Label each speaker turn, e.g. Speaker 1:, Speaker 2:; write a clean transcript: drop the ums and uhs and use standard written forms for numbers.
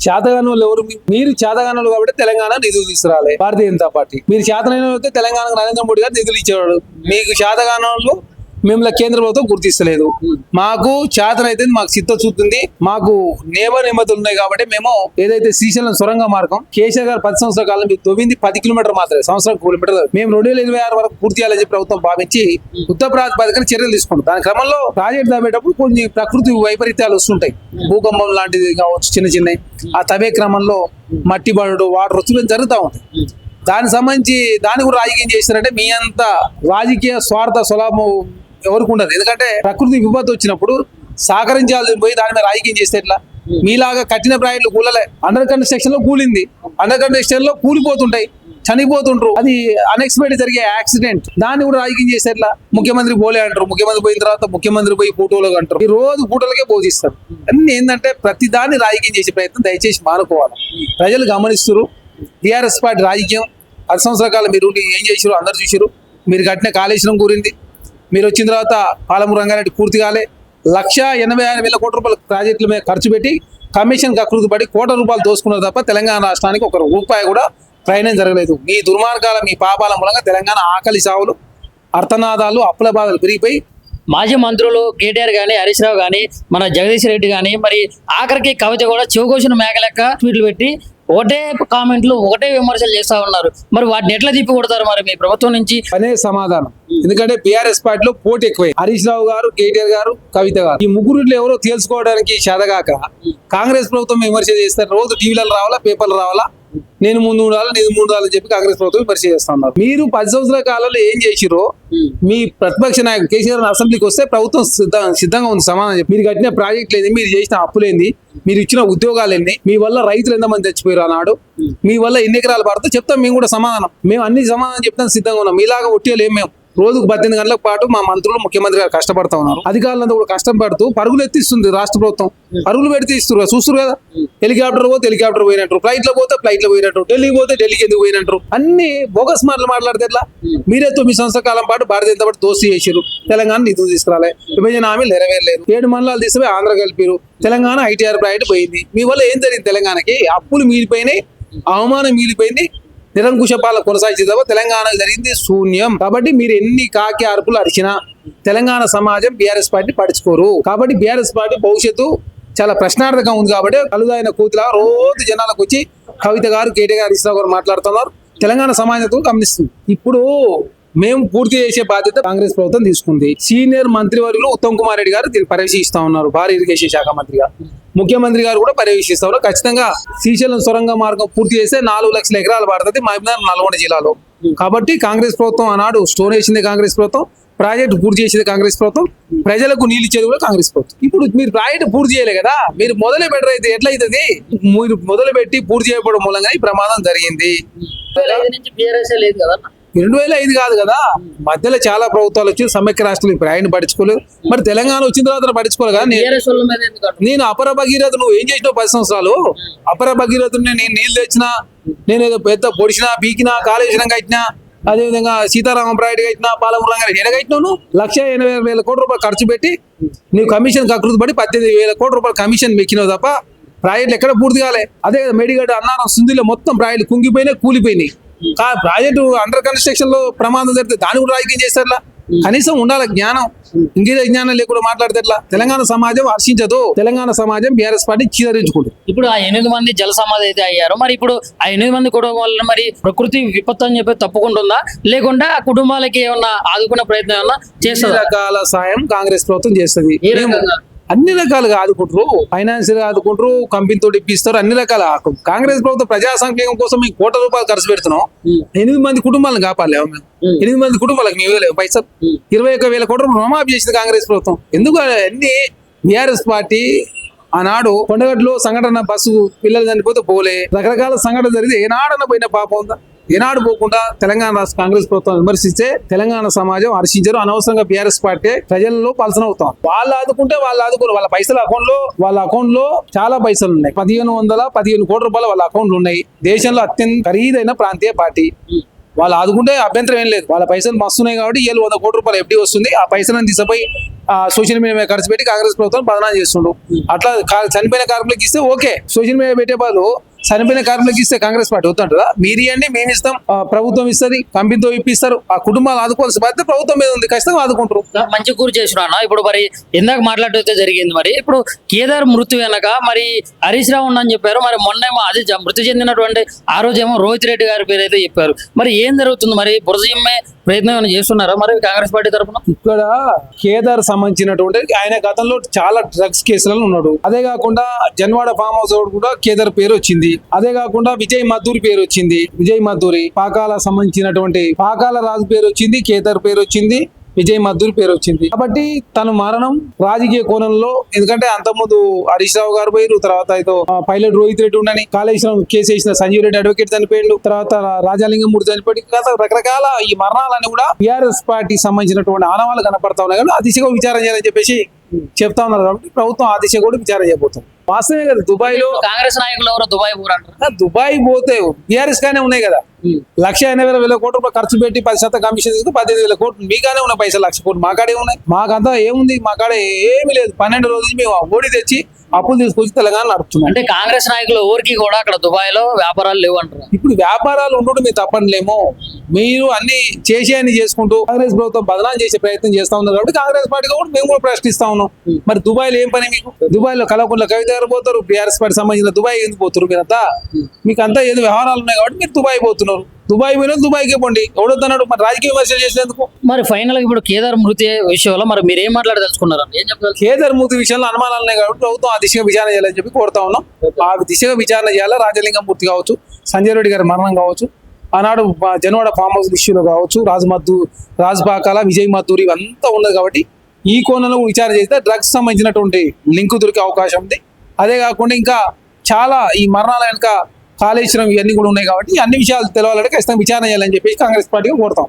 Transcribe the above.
Speaker 1: చేతగాని వాళ్ళు ఎవరు? మీరు చేతగాని వాళ్ళు కాబట్టి తెలంగాణ నిధులు తీసుకురాలి భారతీయ జనతా పార్టీ. మీరు చేతనైన అయితే తెలంగాణకు నరేంద్ర మోడీ గారు నిధులు ఇచ్చేవాడు. మీకు చేతగాని వాళ్ళు మిమ్మల్ని కేంద్ర ప్రభుత్వం గుర్తిస్తలేదు. మాకు చేతనైతే మాకు చిత్తశుద్ధి, మాకు నియమతులు ఉన్నాయి కాబట్టి మేము ఏదైతే శ్రీశైలం సొరంగ మార్గం కేసీఆర్ గారు 10 సంవత్సరాల కాలం మీరు తవ్వింది 10 కిలోమీటర్ మాత్రమే, సంవత్సరం కిలోమీటర్ మేము 2026 వరకు పూర్తి చేయాలని చెప్పి ప్రభుత్వం భావించి యుద్ధ ప్రాతిపదికన చర్యలు తీసుకుంటాం. దాని క్రమంలో ప్రాజెక్ట్ తవ్వేటప్పుడు కొన్ని ప్రకృతి వైపరీత్యాలు వస్తుంటాయి, భూకంపం లాంటిది కావచ్చు, చిన్న చిన్నవి. ఆ తవ్వే క్రమంలో మట్టి బడుడు వాటర్ వచ్చి జరుగుతూ ఉంటాయి. దానికి సంబంధించి దాన్ని కూడా రాజకీయం చేస్తారంటే మీ అంత రాజకీయ స్వార్థ స్వలాభం ఎవరికి ఉండదు. ఎందుకంటే ప్రకృతి విపత్తు వచ్చినప్పుడు సహకరించాల్సి పోయి దాని మీద రాజకీయం చేస్తే ఎట్లా? మీలాగా కట్టిన ప్రాజెక్టులు కూలలే, అండర్ కన్స్ట్రక్షన్ లో కూలింది, అండర్ కన్స్ట్రక్షన్ లో కూలిపోతుంటాయి, చనిపోతుంటారు. అది అన్ఎక్స్పెక్టెడ్ జరిగే యాక్సిడెంట్. దాన్ని కూడా రాజకీయం చేస్తే ఎట్లా? ముఖ్యమంత్రి పోలే అంటారు, ముఖ్యమంత్రి పోయిన తర్వాత ముఖ్యమంత్రి పోయి ఫోటోలు అంటారు. ఈ రోజు ఫోటోలకే పోజిస్తారు. అన్ని ఏంటంటే ప్రతి దాన్ని రాజకీయం చేసే ప్రయత్నం దయచేసి మానుకోవాలి. ప్రజలు గమనిస్తారు. టీఆర్ఎస్ పార్టీ రాజకీయం 10 సంవత్సరాల కాలం మీరు ఏం చేసారు అందరు చూసారు. మీరు కట్టిన కాళేశ్వరం గురించి మీరు వచ్చిన తర్వాత పాలమూరు రంగారెడ్డి పూర్తి కాలే. 1,86,000 కోట్ల రూపాయల ప్రాజెక్టుల మీద ఖర్చు పెట్టి కమిషన్ కకృతి పడి కోట్ల రూపాయలు దోసుకున్నారు తప్ప తెలంగాణ రాష్ట్రానికి 1 రూపాయి కూడా ప్రయాణం జరగలేదు. మీ దుర్మార్గాల మీ పాపాల మూలంగా తెలంగాణ ఆకలి సావులు, అర్థనాదాలు, అప్పుల బాధలు పెరిగిపోయి
Speaker 2: మాజీ మంత్రులు కేటీఆర్ గానీ, హరీష్ రావు గానీ, మన జగదీష్ రెడ్డి గానీ, మరి ఆఖరికి కవిత కూడా చెవుకోసిన మేక లెక్క ట్వీట్లు పెట్టి ఒకటే కామెంట్లు ఒకటే విమర్శలు చేస్తా ఉన్నారు. మరి వాటిని ఎట్లా తిప్పి కొడతారు మరి మీ ప్రభుత్వం నుంచి
Speaker 1: అనే సమాధానం? ఎందుకంటే బీఆర్ఎస్ పార్టీలో పోటీ ఎక్కువై హరీష్ రావు గారు, కేటీఆర్ గారు, కవిత గారు ఈ ముగ్గురిలో ఎవరో తెలుసుకోవడానికి చేతగాక కాంగ్రెస్ ప్రభుత్వం విమర్శ చేస్తారు. రోజు టీవీలలో రావాలా, పేపర్లు రావాలా, నేను ముందు ఉండాలి, నేను ముందు ఉండాలని చెప్పి కాంగ్రెస్ ప్రభుత్వం విమర్శ చేస్తా ఉన్నారు. మీరు 10 సంవత్సరాల కాలంలో ఏం చేసిరో మీ ప్రతిపక్ష నాయకుడు కేసీఆర్ అసెంబ్లీకి వస్తే ప్రభుత్వం సిద్ధంగా ఉంది సమాధానం చెప్పి. మీరు కట్టిన ప్రాజెక్టులు ఏంది, మీరు చేసిన అప్పులేంది, మీరు ఇచ్చిన ఉద్యోగాలు ఏంది, మీ వల్ల రైతులు ఎంతమంది చచ్చిపోయారు అన్నాడు, మీ వల్ల ఎన్ని ఎకరాలు పడితే చెప్తాం. మేము కూడా సమాధానం, మేము అన్ని సమాధానం చెప్తాం సిద్ధంగా ఉన్నాం. మీలాగా ఒట్టేలేం. మేము రోజుకు 18 గంటల పాటు మా మంత్రులు, ముఖ్యమంత్రి గారు కష్టపడతా ఉన్నారు. అధికారులంతా కూడా కష్టపడుతూ పరుగులు ఎత్తిస్తుంది రాష్ట్ర ప్రభుత్వం. పరుగులు పెడితే ఇస్తారు, చూస్తారు కదా. హెలికాప్టర్ పోతే హెలికాప్టర్ పోయినట్టు, ఫ్లైట్ లో పోతే ఫ్లైట్ లో పోయినట్టు, ఢిల్లీకి పోతే ఢిల్లీకి ఎందుకు పోయినట్టు, అన్ని బోగస్ మాటలు మాట్లాడితే ఎట్లా? మీరే 9 సంవత్సరాల కాలం పాటు భారతీయ జనతా పార్టీ దోస్తీ చేసారు. తెలంగాణ నిధులు తీసుకురాలే, విభజన హామీలు నెరవేరలేదు, 7 మండలాలు తీసుకుపోయి ఆంధ్ర కలిపారు. తెలంగాణ ఐటీఆర్ ప్రాజెక్ట్ పోయింది. మీ వల్ల ఏం జరిగింది? తెలంగాణకి అప్పులు మిగిలిపోయినాయి, అవమానం మిగిలిపోయింది. నిరంకుశ పాలన కొనసాగించే తెలంగాణకు జరిగింది శూన్యం. కాబట్టి మీరు ఎన్ని కాకి అరుపులు అరిచినా తెలంగాణ సమాజం బీఆర్ఎస్ పార్టీ పట్టించుకోరు. కాబట్టి బీఆర్ఎస్ పార్టీ భవిష్యత్తు చాలా ప్రశ్నార్థకంగా ఉంది. కాబట్టి కలుదైన కూతులా రోజు జనాలకు వచ్చి కవిత గారు, కేటీఆర్ గారు, హరీష్ రావు గారు మాట్లాడుతున్నారు. తెలంగాణ సమాజం గమనిస్తుంది. ఇప్పుడు మేము పూర్తి చేసే బాధ్యత కాంగ్రెస్ ప్రభుత్వం తీసుకుంది. సీనియర్ మంత్రివర్యులు ఉత్తమ్ కుమార్ రెడ్డి గారు దీన్ని పర్యవేక్షిస్తా ఉన్నారు, భారీ ఇరిగేషన్ శాఖ మంత్రిగా. ముఖ్యమంత్రి గారు కూడా పర్యవేక్షిస్తారు. ఖచ్చితంగా శ్రీశైలం సొరంగ మార్గం పూర్తి చేస్తే 4 లక్షల ఎకరాలు పడుతుంది మహబూబ్నగర్, నల్గొండ జిల్లాలో. కాబట్టి కాంగ్రెస్ ప్రభుత్వం ఆనాడు స్టోన్ వేసింది కాంగ్రెస్ ప్రభుత్వం, ప్రాజెక్టు పూర్తి చేసేది కాంగ్రెస్ ప్రభుత్వం, ప్రజలకు నీళ్ళు ఇచ్చేది కూడా కాంగ్రెస్ ప్రభుత్వం. ఇప్పుడు మీరు ప్రాజెక్టు పూర్తి చేయలే కదా, మీరు మొదలే బెటర్ అయితే ఎట్లయితుంది? మీరు మొదలు పెట్టి పూర్తి చేయకపోవడం మూలంగా ఈ ప్రమాదం జరిగింది. 2005 కాదు కదా, మధ్యలో చాలా ప్రభుత్వాలు వచ్చి సమైక్య రాష్ట్రాలు ప్రయాణం పట్టించుకోలేదు. మరి తెలంగాణ వచ్చిన తర్వాత పట్టించుకోవాలి కదా. నేను అపర భగీరథ, నువ్వు ఏం చేసినావు 10 సంవత్సరాలు? అపర భగీరథుని నేను నీళ్ళు తెచ్చినా, నేను ఏదో పెద్ద పొడిచినా, పీకినా, కాళేశ్వరం కట్టినా, అదేవిధంగా సీతారామ ప్రాజెక్టు కట్టినా, పాలమూరు రంగారెడ్డి కట్టినావు. నువ్వు 1,80,000 కోట్ల రూపాయలు ఖర్చు పెట్టి నువ్వు కమిషన్ కకృతి పడి 18,000 కోట్ల రూపాయలు కమిషన్ మెక్కినావు తప్ప ప్రాజెక్టులు ఎక్కడ పూర్తి కాలే. అదే మేడిగడ్డ, అన్నారం, సుందిలో మొత్తం ప్రాజెక్టులు కుంగిపోయినాయి, కూలిపోయినాయి. ప్రాజెక్టు అండర్ కన్స్ట్రక్షన్ లో ప్రమాదం జరిగితే దాన్ని కూడా రాజకీయం చేస్తారా? కనీసం ఉండాలి జ్ఞానం. ఇంకేదో జ్ఞానం లేకుండా మాట్లాడితే ఎట్లా? తెలంగాణ సమాజం హర్షించదు, తెలంగాణ సమాజం బీఆర్ఎస్ పార్టీ చీదరించుకుంటుంది.
Speaker 2: ఇప్పుడు ఆ 8 మంది జల సమాధి అయితే అయ్యారు. మరి ఇప్పుడు ఆ 8 మంది కుటుంబం వల్ల మరి ప్రకృతి విపత్తు అని చెప్పి తప్పుకుంటుందా, లేకుండా ఆ కుటుంబాలకి ఏమన్నా ఆదుకునే ప్రయత్నం ఏమన్నా చేస్తుంది?
Speaker 1: రకాల సాయం కాంగ్రెస్ ప్రభుత్వం చేస్తుంది. అన్ని రకాలుగా ఆదుకుంటారు, ఫైనాన్షియల్ ఆదుకుంటారు, కంపెనీతో ఇప్పిస్తారు, అన్ని రకాల. కాంగ్రెస్ ప్రభుత్వం ప్రజా సంక్షేమం కోసం మేము కోట్ల రూపాయలు ఖర్చు పెడుతున్నాం. 8 మంది కుటుంబాలను కాపాడలేము మేము. 8 మంది కుటుంబాలకు మేము ఇవ్వలేము పైసలు. 21,000 కోట్ల రుణమాఫీ చేసింది కాంగ్రెస్ ప్రభుత్వం. ఎందుకు అన్ని? బీఆర్ఎస్ పార్టీ ఆనాడు కొండగట్టులో సంఘటన, బస్సు పిల్లలు చనిపోతే పోలే, రకరకాల సంఘటన జరిగితే ఏనాడన పోయిన పాపం ఉందా? ఏనాడు పోకుండా తెలంగాణ రాష్ట్ర కాంగ్రెస్ ప్రభుత్వం విమర్శిస్తే తెలంగాణ సమాజం హర్షించారు. అనవసరంగా బీఆర్ఎస్ పార్టీ ప్రజల్లో పలసన అవుతాం. వాళ్ళు ఆదుకుంటే వాళ్ళు ఆదుకోరు. వాళ్ళ పైసలు వాళ్ళ అకౌంట్ లో చాలా పైసలు ఉన్నాయి. 1,515 కోట్ల రూపాయలు వాళ్ళ అకౌంట్లు ఉన్నాయి. దేశంలో అత్యంత ఖరీదైన ప్రాంతీయ పార్టీ. వాళ్ళు ఆదుకుంటే అభ్యంతరం ఏం లేదు. వాళ్ళ పైసలు మస్తున్నాయి కాబట్టి వీళ్ళు 100 కోట్ల రూపాయలు ఎఫ్డీ వస్తుంది. ఆ పైసలను తీసుకుపోయి సోషల్ మీడియా మీద ఖర్చు పెట్టి కాంగ్రెస్ ప్రభుత్వం బదనాం చేస్తుండ్రు. అట్లా చనిపోయిన కార్మికులకు ఇస్తే ఓకే, సోషల్ మీడియా పెట్టే బదులు చనిపోయిన కార్మికులకు ఇస్తే కాంగ్రెస్ పార్టీ వద్దంటారా? మీరు ఇవ్వండి, మేము ఇస్తాం, ప్రభుత్వం ఇస్తుంది, కంపెనీతో ఇప్పిస్తారు, ఆ కుటుంబాలు ఆదుకోవాల్సిన బాధ్యత ప్రభుత్వం మీద ఉంది, ఖచ్చితంగా ఆదుకుంటారు.
Speaker 2: మంచి కూర చేసినా ఇప్పుడు మరి ఇందాక మాట్లాడితే జరిగింది. మరి ఇప్పుడు కేదార్ మృతి వెనక మరి హరీష్ రావు అని చెప్పారు. మరి మొన్నేమో అది మృతి చెందినటువంటి ఆ రోజేమో రోహిత్ రెడ్డి గారి పేరు అయితే చెప్పారు. మరి ఏం జరుగుతుంది? మరి బురదమ్మే ప్రయత్నం ఏమైనా చేస్తున్నారా మరి కాంగ్రెస్ పార్టీ తరఫున?
Speaker 1: ఇక్కడ కేదార్ సంబంధించినటువంటి ఆయన గతంలో చాలా డ్రగ్స్ కేసులలో ఉన్నాడు. అదే కాకుండా జన్వాడ ఫామ్ హౌస్ కూడా కేదార్ పేరు వచ్చింది. అదే కాకుండా విజయ్ మద్దూరి పేరు వచ్చింది. విజయ్ మద్దూరి పాకాల సంబంధించినటువంటి పాకాల రాజు పేరు వచ్చింది, కేదార్ పేరు వచ్చింది, విజయ్ మద్దూరి పేరు వచ్చింది. కాబట్టి తన మరణం రాజకీయ కోణంలో, ఎందుకంటే అంతకుముందు హరీష్ రావు గారు పోయారు, తర్వాత ఏదో పైలట్ రోహిత్ రెడ్డి ఉండని, కాళేశ్వరం కేసు వేసిన సంజీవ్ రెడ్డి అడ్వకేట్ చనిపోయాడు, తర్వాత రాజాలింగమూర్తి చనిపోయి, రకరకాల ఈ మరణాలని కూడా టీఆర్ఎస్ పార్టీ సంబంధించినటువంటి ఆనవాళ్ళు కనపడతా ఉన్నాయి. కానీ ఆ దిశగా విచారం చేయాలని చెప్పేసి చెప్తా ఉన్నారు. కాబట్టి ప్రభుత్వం ఆ దిశ కూడా విచారం చేయబోతుంది. వాస్తవమే కదా, దుబాయ్ లో
Speaker 2: కాంగ్రెస్ నాయకులు ఎవరో దుబాయ్ పోరంటారు.
Speaker 1: దుబాయ్ పోతే టీఆర్ఎస్ గానే ఉన్నాయి కదా, 1,80,000 కోట్ల రూపాయలు ఖర్చు పెట్టి 10% కమిషన్ తీసుకుని 15,000 కోట్లు మీకానే ఉన్నాయి పైసలు, 1,00,000 కోట్లు మాకాడే ఉన్నాయి. మాకంతా ఏముంది, మాకాడ ఏమీ లేదు. 12 రోజులు మేము ఓడి తెచ్చి అప్పులు తీసుకొచ్చి తెలంగాణ నడుపుతున్నాం.
Speaker 2: అంటే కాంగ్రెస్ నాయకులు ఊరికి కూడా అక్కడ దుబాయ్ లో వ్యాపారాలు లేవు అంటారు.
Speaker 1: ఇప్పుడు వ్యాపారాలు ఉండడం మీరు తప్పనిలేమో, మీరు అన్ని అన్ని చేసుకుంటూ కాంగ్రెస్ ప్రభుత్వం బదనాలు చేసే ప్రయత్నం చేస్తా ఉన్నారు. కాబట్టి కాంగ్రెస్ పార్టీ కూడా మేము కూడా ప్రశ్నిస్తా ఉన్నాం. మరి దుబాయ్ లో ఏం పని మీకు? దుబాయ్ లో కలవకుండా కవిత గారు పోతారు, టీఆర్ఎస్ పార్టీ సంబంధించిన దుబాయ్ ఎందుకు పోతారు? మీరంతా మీకు అంతా ఏదో వ్యవహారాలు ఉన్నాయి కాబట్టి మీరు దుబాయ్ పోతున్నారు. దుబాయ్ పోయినా దుబాయ్కి పోండి, ఎవడొద్దన్నాడు? మరి రాజకీయ విమర్శలు చేసేందుకు.
Speaker 2: మరి ఫైనల్ గా ఇప్పుడు కేదార్ మృతి విషయంలో మరి మీరు ఏం మాట్లాడదలుచుకున్నారు? ఏం చెప్తారు?
Speaker 1: కేదార్ మూర్తి విషయంలో అనుమానాలు ఉన్నాయి కాబట్టి ప్రభుత్వం ఆ దిశగా విచారణ చేయాలని చెప్పి కోరుతా ఉన్నాం. ఆ దిశగా విచారణ చేయాలి. రాజలింగమూర్తి కావచ్చు, సంజయ్ రెడ్డి గారి మరణం కావచ్చు, ఆనాడు జన్వాడ ఫామ్ హౌస్ ఇష్యూలో కావచ్చు, రాజుపాకాల విజయ్ మద్దూరి ఇవంతా ఉన్నది. కాబట్టి ఈ కోణంలో విచారణ చేస్తే డ్రగ్స్ సంబంధించినటువంటి లింక్ దొరికే అవకాశం ఉంది. అదే కాకుండా ఇంకా చాలా ఈ మరణాల వెనుక కాళేశ్వరం ఇవన్నీ కూడా ఉన్నాయి. కాబట్టి అన్ని విషయాలు తెలవాలంటే ఖచ్చితంగా విచారణ చేయాలని చెప్పేసి కాంగ్రెస్ పార్టీగా కోరుతాం.